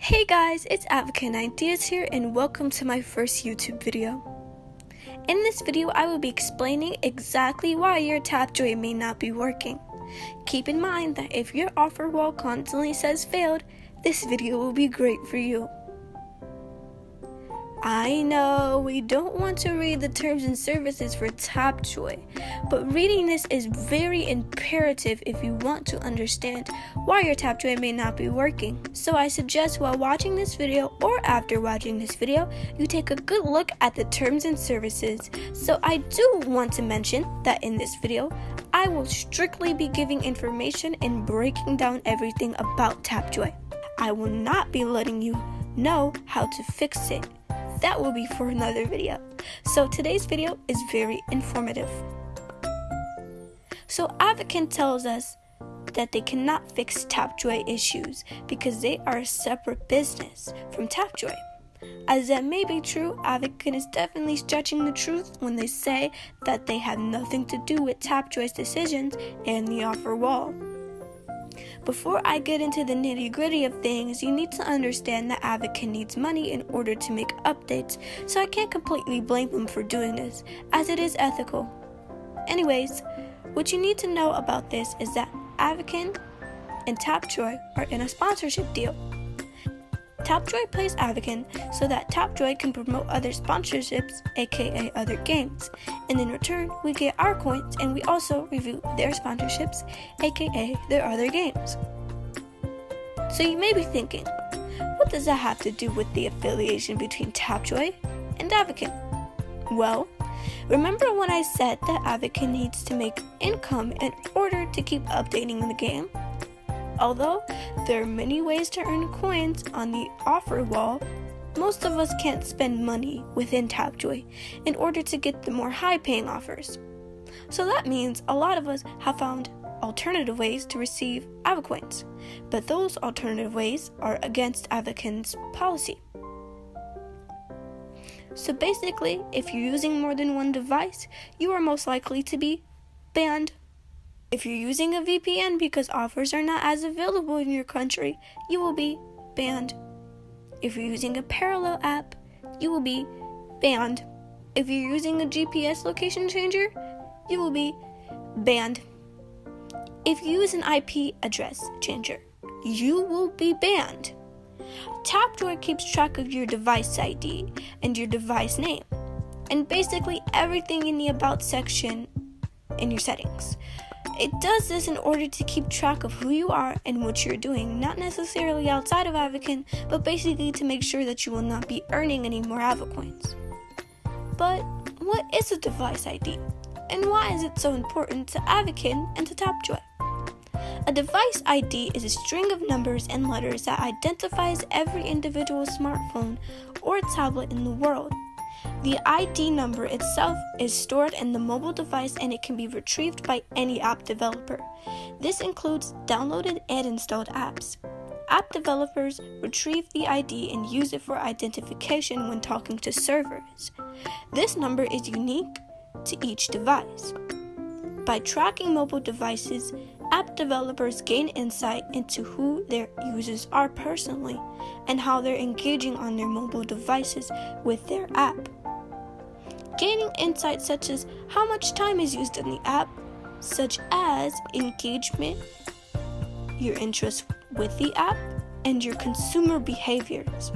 Hey guys, it's Advocate Ideas here and welcome to my first YouTube video. In this video, I will be explaining exactly why your Tapjoy may not be working. Keep in mind that if your offer wall constantly says failed, this video will be great for you. I know we don't want to read the terms and services for Tapjoy, but reading this is very imperative if you want to understand why your Tapjoy may not be working. So I suggest while watching this video or after watching this video, you take a good look at the terms and services. So I do want to mention that in this video, I will strictly be giving information and breaking down everything about Tapjoy. I will not be letting you know how to fix it. That will be for another video. So today's video is very informative. So Advocate tells us that they cannot fix Tapjoy issues because they are a separate business from Tapjoy. As that may be true, Advocate is definitely stretching the truth when they say that they have nothing to do with Tapjoy's decisions and the offer wall. Before I get into the nitty-gritty of things, you need to understand that Advocate needs money in order to make updates, so I can't completely blame them for doing this, as it is ethical. Anyways, what you need to know about this is that Advocate and Tapjoy are in a sponsorship deal. Tapjoy pays Advocate so that Tapjoy can promote other sponsorships, aka other games, and in return we get our coins and we also review their sponsorships, aka their other games. So you may be thinking, what does that have to do with the affiliation between Tapjoy and Advocate? Well, remember when I said that Advocate needs to make income in order to keep updating the game? Although there are many ways to earn coins on the offer wall, most of us can't spend money within Tapjoy in order to get the more high-paying offers. So that means a lot of us have found alternative ways to receive Avocoins, but those alternative ways are against Avocate's policy. So basically, if you're using more than one device, you are most likely to be banned. If you're using a VPN because offers are not as available in your country, you will be banned. If you're using a parallel app, you will be banned. If you're using a GPS location changer, you will be banned. If you use an IP address changer, you will be banned. Tapjoy keeps track of your device ID and your device name, and basically everything in the About section in your settings. It does this in order to keep track of who you are and what you're doing, not necessarily outside of Advocate, but basically to make sure that you will not be earning any more Avocoins. But what is a device ID? And why is it so important to Advocate and to Tapjoy? A device ID is a string of numbers and letters that identifies every individual smartphone or tablet in the world. The ID number itself is stored in the mobile device and it can be retrieved by any app developer. This includes downloaded and installed apps. App developers retrieve the ID and use it for identification when talking to servers. This number is unique to each device. By tracking mobile devices, app developers gain insight into who their users are personally and how they're engaging on their mobile devices with their app. Gaining insights such as how much time is used in the app, such as engagement, your interest with the app, and your consumer behaviors.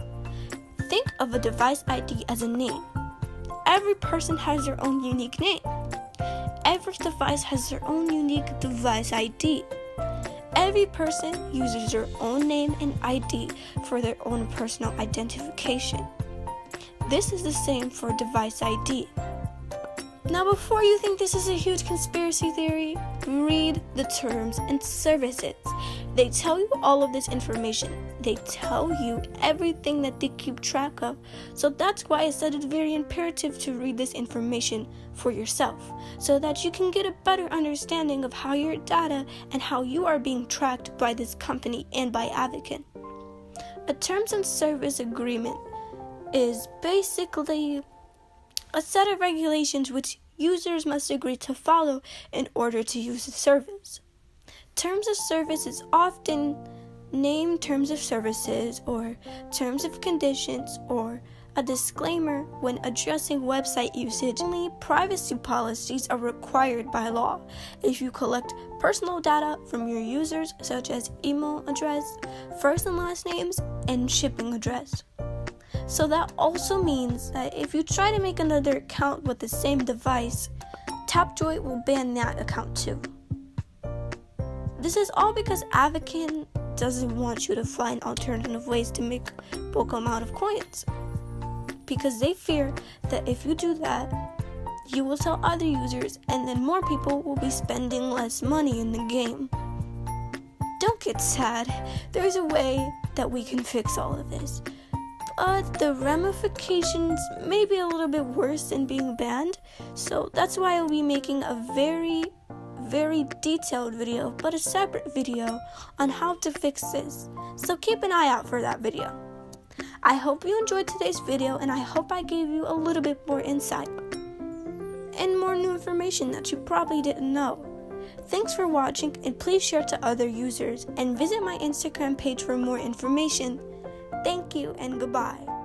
Think of a device ID as a name. Every person has their own unique name. Every device has their own unique device ID. Every person uses their own name and ID for their own personal identification. This is the same for device ID. Now, before you think this is a huge conspiracy theory, read the terms and services. They tell you all of this information. They tell you everything that they keep track of. So that's why I said it's very imperative to read this information for yourself, so that you can get a better understanding of how your data and how you are being tracked by this company and by Advocate. A terms and service agreement is basically a set of regulations which users must agree to follow in order to use the service. Terms of service is often name terms of services or terms of conditions or a disclaimer when addressing website usage. Only privacy policies are required by law if you collect personal data from your users, such as email address, first and last names, and shipping address. So that also means that if you try to make another account with the same device, Tapjoy will ban that account too. This is all because Avakin doesn't want you to find alternative ways to make bulk amount of coins, because they fear that if you do that, you will tell other users and then more people will be spending less money in the game. Don't get sad. There's a way that we can fix all of this. But the ramifications may be a little bit worse than being banned, so that's why I'll be making a very detailed video, but a separate video on how to fix this. So keep an eye out for that video. I hope you enjoyed today's video, and I hope I gave you a little bit more insight and more new information that you probably didn't know. Thanks for watching, and please share to other users and visit my Instagram page for more information. Thank you and goodbye.